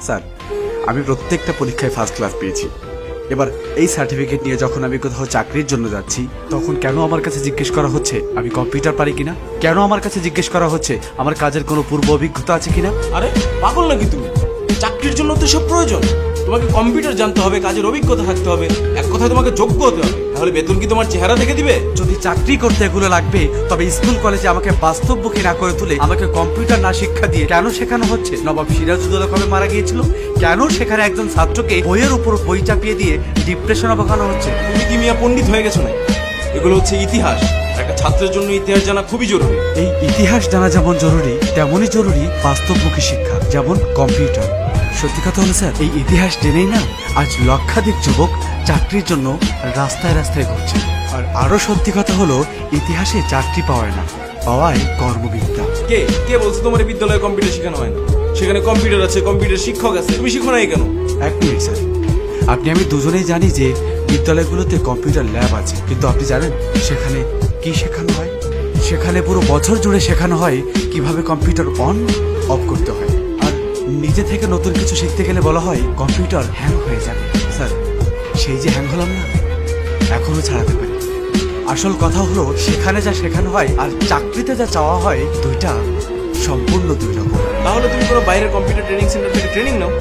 Sir, আমি প্রত্যেকটা পরীক্ষায় ফার্স্ট ক্লাস পেয়েছি। এবার এই সার্টিফিকেট নিয়ে যখন আমি কোথাও চাকরির জন্য যাচ্ছি, তখন কেন আমার কাছে জিজ্ঞেস করা হচ্ছে আমি কম্পিউটার পারি কিনা? কেন আমার কাছে জিজ্ঞেস করা হচ্ছে আমার কাজের কোনো পূর্ব অভিজ্ঞতা আছে কিনা? আরে পাগল নাকি তুমি? চাকরির জন্য তো সব প্রয়োজন। তোমাকে কম্পিউটার জানতে হবে, কাজের অভিজ্ঞতা থাকতে হবে, এক কথায় তোমাকে যোগ্য হতে হবে। তাহলে বেতন কি তোমার চেহারা দেখে দিবে? যদি চাকরি করতে এগুলো লাগবে, তবে স্কুল কলেজে আমাকে বাস্তবমুখী না করে তুলে আমাকে কম্পিউটার না শিক্ষা দিয়ে কেন শেখানো হচ্ছে? নবাব সিরাজউদ্দৌলা কবে মারা গিয়েছিল? কেন সেখানে একজন ছাত্রকে বইয়ের উপর বই চাপিয়ে দিয়ে ডিপ্রেশনে বসানো হচ্ছে? তুমি কি মিয়া পণ্ডিত হয়ে গেছো না? এগুলো হচ্ছে ইতিহাস। একটা ছাত্রের জন্য ইতিহাস জানা খুবই জরুরি। এই ইতিহাস জানা যেমন জরুরি, তেমনই জরুরি বাস্তবমুখী শিক্ষা, যেমন কম্পিউটার। সত্যি কথা হলো স্যার, এই ইতিহাস জেনেই না আজ লক্ষাধিক যুবক চাকরির জন্য রাস্তায় রাস্তায় ঘুরছে। আর আরো সত্যি কথা হলো, ইতিহাসে চাকরি পাওয়ায় না, পাওয়ায় কর্মবিদ্যা। কে কে বলছে তোমার এই বিদ্যালয়ে কম্পিউটার শেখানো হয় না? সেখানে কম্পিউটার আছে, কম্পিউটার শিক্ষক আছে, তুমি শিখো নাই কেন? এক মিনিট স্যার, আপনি আমি দুজনেই জানি যে বিদ্যালয়গুলোতে কম্পিউটার ল্যাব আছে, কিন্তু আপনি জানেন সেখানে কি শেখানো হয়? সেখানে পুরো বছর জুড়ে শেখানো হয় কিভাবে কম্পিউটার অন অফ করতে হয়। আর নিজে থেকে নতুন কিছু শিখতে গেলে বলা হয় কম্পিউটার হ্যাং হয়ে যাবে। স্যার, সেই যে হ্যাং হলাম না, এখনো ছাড়াতে পারি। আসল কথা হলো, সেখানে যা শেখানো হয় আর চাকরিতে যা চাওয়া হয়, দুইটা সম্পূর্ণ দুই রকম। তাহলে তুমি কোনো বাইরের কম্পিউটার ট্রেনিং সেন্টার থেকে ট্রেনিং নাও।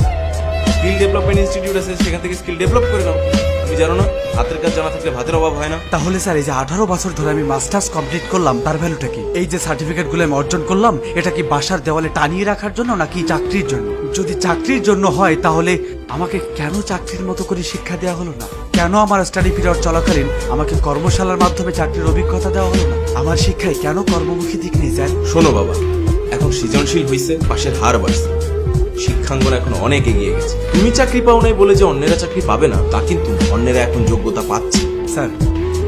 স্কিল ডেভেলপমেন্ট ইনস্টিটিউট আছে, সেখান থেকে স্কিল ডেভেলপ করে নাও। তুমি জানো না, হাতের কাজ জানা থাকলে ভাতের অভাব হয় না। তাহলে স্যার, এই যে 18 বছর ধরে আমি মাস্টার্স কমপ্লিট করলাম, তার ভ্যালুটা কি? এই যে সার্টিফিকেট গুলো আমি অর্জন করলাম, এটা কি বাসার দেওয়ালে টানিয়ে রাখার জন্য নাকি চাকরির জন্য? যদি চাকরির জন্য হয়, তাহলে আমাকে কেন চাকরির মতো করে শিক্ষা দেওয়া হলো না? কেন আমার স্টাডি পিরিয়ড চলাকালীন আমাকে কর্মশালার মাধ্যমে চাকরির অভিজ্ঞতা দেওয়া হলো না? আমার শিক্ষায় কেন কর্মমুখী দিক নেই স্যার? শোনো বাবা, এখন সৃজনশীল হইছে, পাশের হার বাড়ছে, শিক্ষাঙ্গন এখন অনেক এগিয়ে গেছে। তুমি চাকরি পাও নাই বলে যে অন্যেরা চাকরি পাবে না তা কিন্তু, অন্যেরা এখন যোগ্যতা পাচ্ছে। স্যার,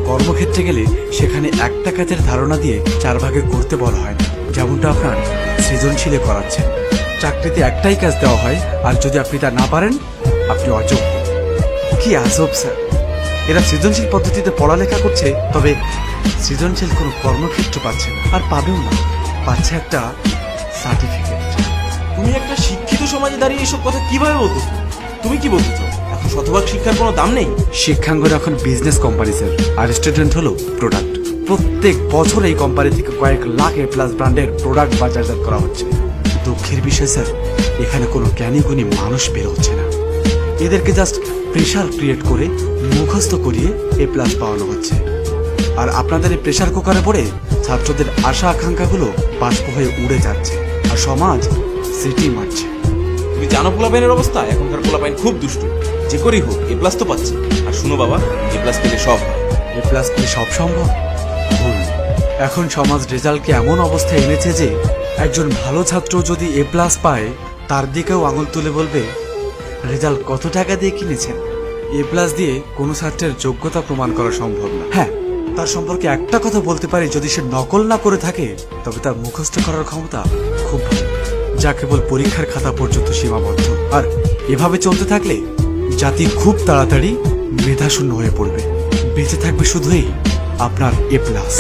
কর্মক্ষেত্রে গেলে সেখানে একটা কাজের ধারণা দিয়ে 4 ভাগে করতে বলা হয় না, যেমনটা আপনার সৃজনশীলে করাচ্ছে। চাকরিতে একটাই কাজ দেওয়া হয়, আর যদি আপনি তা না পারেন, আপনি অযোগ্য। কি আজব স্যার, এরা সৃজনশীল পদ্ধতিতে পড়ালেখা করছে, তবে সৃজনশীল কোনো কর্মক্ষেত্র পাচ্ছে না, আর পাবেও না। পাচ্ছে একটা সার্টিফিকেট। তুমি একটা শিক্ষিত সমাজে দাঁড়িয়ে এসব কথা কিভাবে বলতে? তুমি কি বলতে চাও, এখন শতভাগ শিক্ষার কোনো দাম নেই? শিক্ষাঙ্গন এখন বিজনেস কোম্পানি স্যার, আর স্টুডেন্ট হলো প্রোডাক্ট। প্রত্যেক বছর এই কোম্পানি থেকে কয়েক লাখ এ প্লাস ব্র্যান্ডের প্রোডাক্ট বাজারজাত করা হচ্ছে। দুঃখের বিষয় স্যার, এখানে কোনো জ্ঞানী গুণী মানুষ বের হচ্ছে না। এদেরকে জাস্ট প্রেশার ক্রিয়েট করে মুখস্থ করিয়ে এ প্লাস পাওয়ানো হচ্ছে। আর আপনাদের এই প্রেশার কুকারে পড়ে ছাত্রদের আশা আকাঙ্ক্ষাগুলো বাষ্প হয়ে উড়ে যাচ্ছে, আর সমাজ সিটি মারছে। তুমি জানো পোলাপাইনের অবস্থা? এখনকার পোলাপাইন খুব দুষ্ট, যে করেই হোক এ প্লাস তো পাচ্ছে। আর শুনো বাবা, এ প্লাস পেলে সব হয়। এ প্লাস কি সব সম্ভব? ভুল। এখন সমাজ রেজাল্টকে এমন অবস্থায় এনেছে যে একজন ভালো ছাত্র যদি এ প্লাস পায়, তার দিকেও আঙুল তুলে বলবে রেজাল্ট কত টাকা দিয়ে কিনেছেন। এ প্লাস দিয়ে কোনো ছাত্রের যোগ্যতা প্রমাণ করা সম্ভব না। হ্যাঁ, তার সম্পর্কে একটা কথা বলতে পারি, যদি সে নকল না করে থাকে, তবে তার মুখস্থ করার ক্ষমতা খুব ভালো, যা কেবল পরীক্ষার খাতা পর্যন্ত সীমাবদ্ধ। আর এভাবে চলতে থাকলে জাতি খুব তাড়াতাড়ি মেধাশূন্য হয়ে পড়বে। বেঁচে থাকবে শুধুই আপনার এ প্লাস।